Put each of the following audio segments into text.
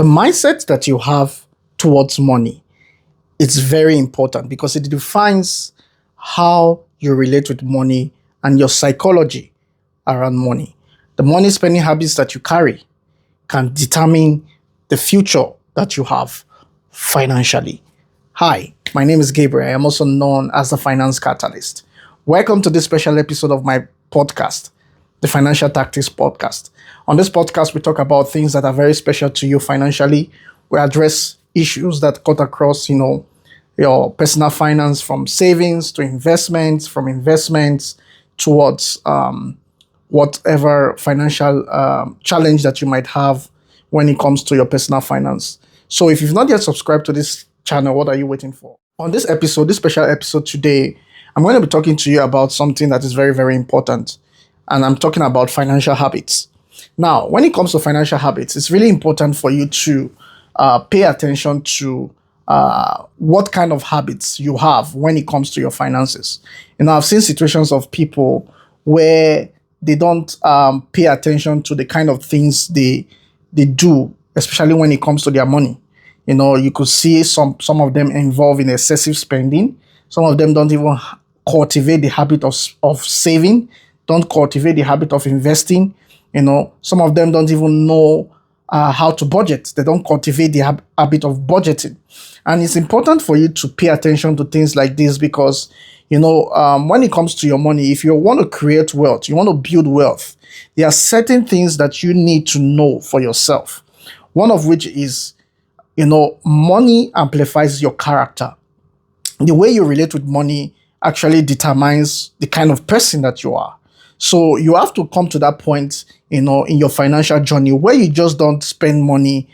The mindset that you have towards money is very important because it defines how you relate with money and your psychology around money. The money spending habits that you carry can determine the future that you have financially. Hi, my name is Gabriel. I am also known as the Finance Catalyst. Welcome to this special episode of my podcast, the Financial Tactics Podcast. On this podcast, we talk about things that are very special to you financially. We address issues that cut across, your personal finance, from savings to investments, from investments towards whatever financial challenge that you might have when it comes to your personal finance. So if you've not yet subscribed to this channel, what are you waiting for? On this episode, this special episode today, I'm going to be talking to you about something that is very, very important. And I'm talking about financial habits. Now, when it comes to financial habits, it's really important for you to pay attention to what kind of habits you have when it comes to your finances. I've seen situations of people where they don't pay attention to the kind of things they do, especially when it comes to their money. You could see some of them involved in excessive spending. Some of them don't even cultivate the habit of saving, don't cultivate the habit of investing. Some of them don't even know how to budget. They don't cultivate the habit of budgeting. And it's important for you to pay attention to things like this because, when it comes to your money, if you want to create wealth, you want to build wealth, there are certain things that you need to know for yourself. One of which is, money amplifies your character. The way you relate with money actually determines the kind of person that you are. So you have to come to that point, in your financial journey where you just don't spend money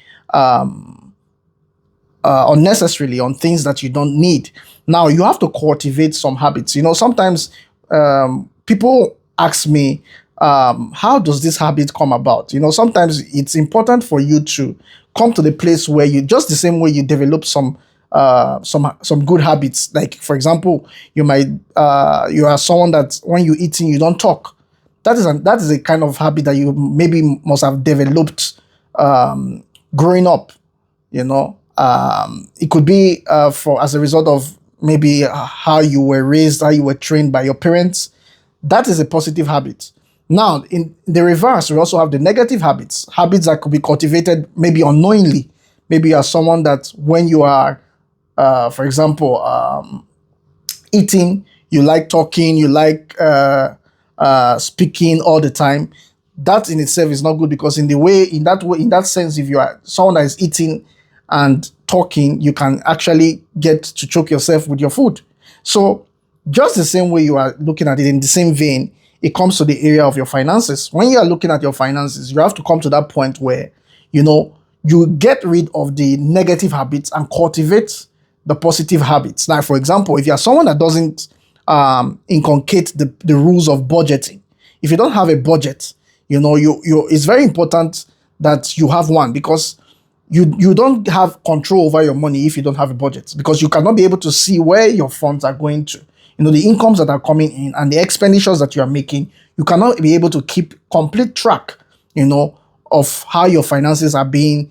unnecessarily on things that you don't need. Now, you have to cultivate some habits. Sometimes people ask me, how does this habit come about? Sometimes it's important for you to come to the place where you, just the same way you develop some good habits. Like, for example, you are someone that when you're eating, you don't talk. That is a kind of habit that you maybe must have developed growing up. It could be as a result of maybe how you were raised, how you were trained by your parents. That is a positive habit. Now, in the reverse, we also have the negative habits that could be cultivated maybe unknowingly. Maybe you are someone that when you are, for example, eating, you like talking, you like speaking all the time. That in itself is not good because in that sense, if you are someone that is eating and talking, you can actually get to choke yourself with your food. So just the same way you are looking at it, in the same vein, it comes to the area of your finances. When you are looking at your finances, you have to come to that point where, you get rid of the negative habits and cultivate the positive habits. Like, for example, if you are someone that doesn't inculcate the rules of budgeting, if you don't have a budget, it's very important that you have one because you don't have control over your money if you don't have a budget, because you cannot be able to see where your funds are going to. The incomes that are coming in and the expenditures that you are making, you cannot be able to keep complete track, of how your finances are being,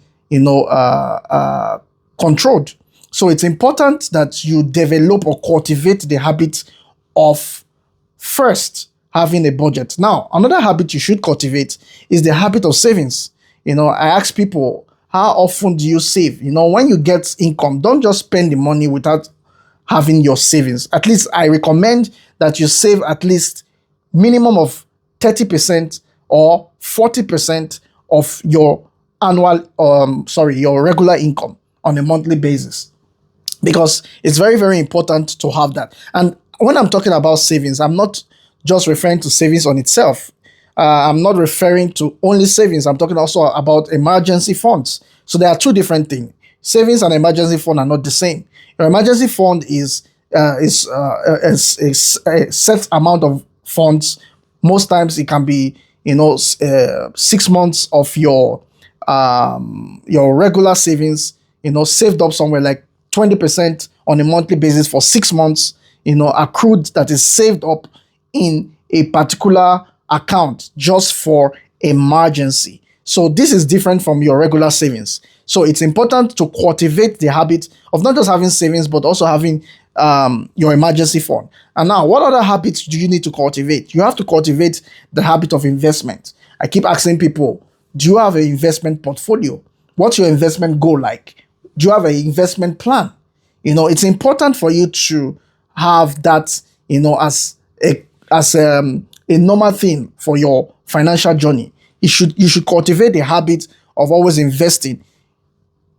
controlled. So it's important that you develop or cultivate the habit of first having a budget. Now, another habit you should cultivate is the habit of savings. I ask people, how often do you save? When you get income, don't just spend the money without having your savings. At least I recommend that you save at least minimum of 30% or 40% of your your regular income on a monthly basis, because it's very, very important to have that. And when I'm talking about savings, I'm not just referring to savings on itself. I'm not referring to only savings. I'm talking also about emergency funds. So there are two different things. Savings and emergency fund are not the same. Your emergency fund is a set amount of funds. Most times it can be 6 months of your regular savings, saved up somewhere like 20% on a monthly basis for 6 months, accrued, that is saved up in a particular account just for emergency. So this is different from your regular savings. So it's important to cultivate the habit of not just having savings, but also having your emergency fund. And now, what other habits do you need to cultivate? You have to cultivate the habit of investment. I keep asking people, do you have an investment portfolio? What's your investment goal like? Do you have an investment plan? It's important for you to have that, as a normal thing for your financial journey. You should cultivate the habit of always investing.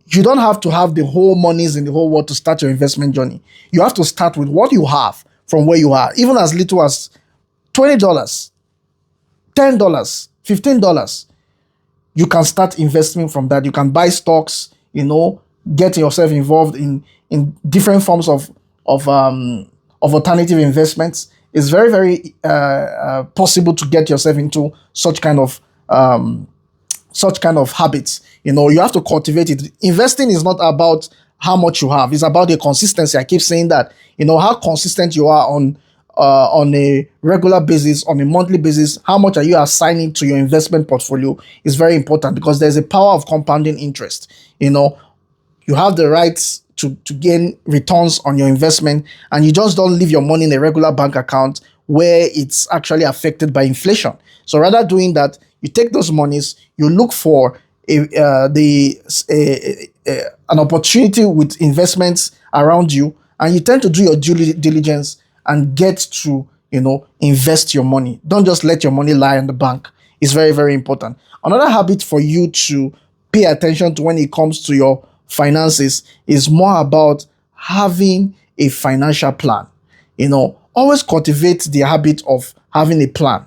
You don't have to have the whole monies in the whole world to start your investment journey. You have to start with what you have from where you are, even as little as $20, $10, $15. You can start investing from that. You can buy stocks, get yourself involved in different forms of alternative investments. It's very, very possible to get yourself into such kind of habits. You have to cultivate it. Investing is not about how much you have, it's about the consistency. I keep saying that. How consistent you are on a regular basis, on a monthly basis, how much are you assigning to your investment portfolio is very important, because there's a power of compounding interest. You have the rights to gain returns on your investment, and you just don't leave your money in a regular bank account where it's actually affected by inflation. So rather doing that, you take those monies, you look for an opportunity with investments around you, and you tend to do your due diligence and get to invest your money. Don't just let your money lie in the bank. It's very, very important. Another habit for you to pay attention to when it comes to your finances is more about having a financial plan. Always cultivate the habit of having a plan,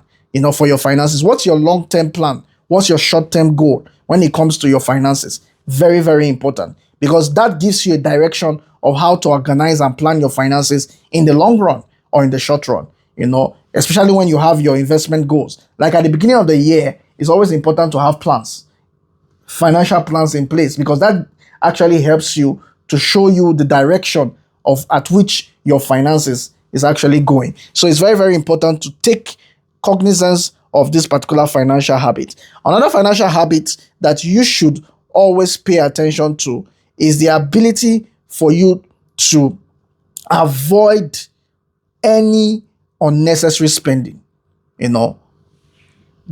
for your finances. What's your long-term plan? What's your short-term goal when it comes to your finances? Very, very important, because that gives you a direction of how to organize and plan your finances in the long run or in the short run, especially when you have your investment goals. Like at the beginning of the year, it's always important to have plans, financial plans in place, because that actually helps you to show you the direction of at which your finances is actually going. So it's very, very important to take cognizance of this particular financial habit. Another financial habit that you should always pay attention to is the ability for you to avoid any unnecessary spending.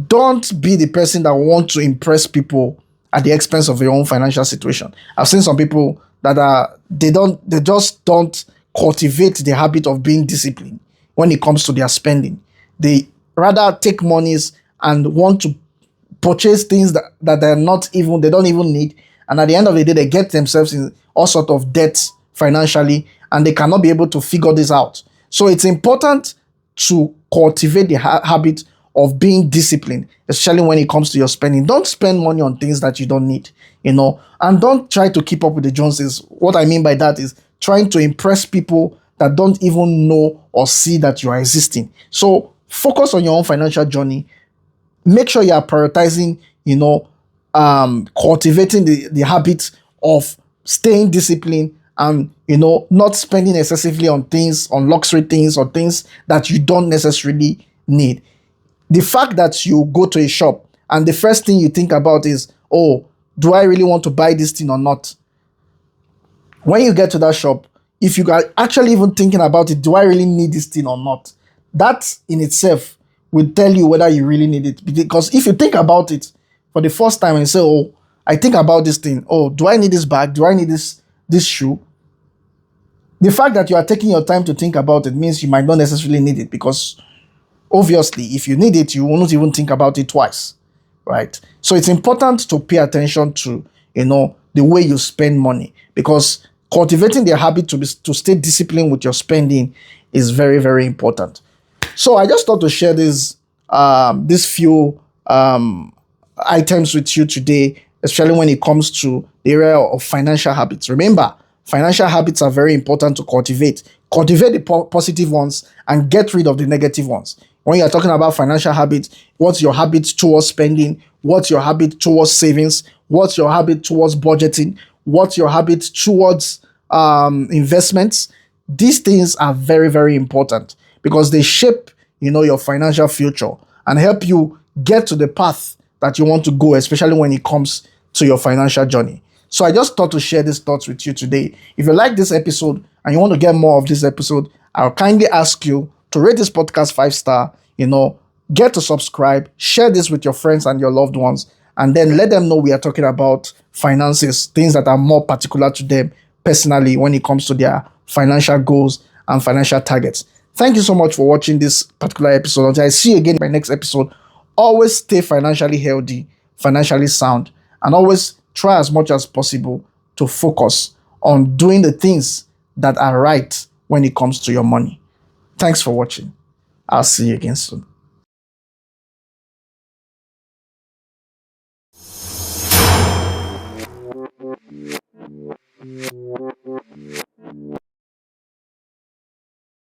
Don't be the person that wants to impress people at the expense of your own financial situation. I've seen some people that they just don't cultivate the habit of being disciplined when it comes to their spending. They rather take monies and want to purchase things that they don't even need, and at the end of the day, they get themselves in all sort of debts financially, and they cannot be able to figure this out. So it's important to cultivate the habit of being disciplined, especially when it comes to your spending. Don't spend money on things that you don't need, and don't try to keep up with the Joneses. What I mean by that is trying to impress people that don't even know or see that you are existing. So focus on your own financial journey. Make sure you are prioritizing, cultivating the habit of staying disciplined, and not spending excessively on things, on luxury things, or things that you don't necessarily need. The fact that you go to a shop and the first thing you think about is, oh, do I really want to buy this thing or not? When you get to that shop, if you are actually even thinking about it, do I really need this thing or not? That in itself will tell you whether you really need it. Because if you think about it for the first time and say, oh, I think about this thing. Oh, do I need this bag? Do I need this shoe? The fact that you are taking your time to think about it means you might not necessarily need it, because obviously, if you need it, you won't even think about it twice, right? So it's important to pay attention to, the way you spend money, because cultivating the habit to stay disciplined with your spending is very, very important. So I just thought to share these few items with you today, especially when it comes to the area of financial habits. Remember, financial habits are very important to cultivate. Cultivate the positive ones and get rid of the negative ones. When you're talking about financial habits, what's your habit towards spending? What's your habit towards savings? What's your habit towards budgeting? What's your habit towards investments? These things are very, very important, because they shape, your financial future and help you get to the path that you want to go, especially when it comes to your financial journey. So I just thought to share these thoughts with you today. If you like this episode and you want to get more of this episode, I'll kindly ask you to rate this podcast 5 star, get to subscribe, share this with your friends and your loved ones, and then let them know we are talking about finances, things that are more particular to them personally when it comes to their financial goals and financial targets. Thank you so much for watching this particular episode. Until I see you again in my next episode, always stay financially healthy, financially sound, and always try as much as possible to focus on doing the things that are right when it comes to your money. Thanks for watching. I'll see you again soon.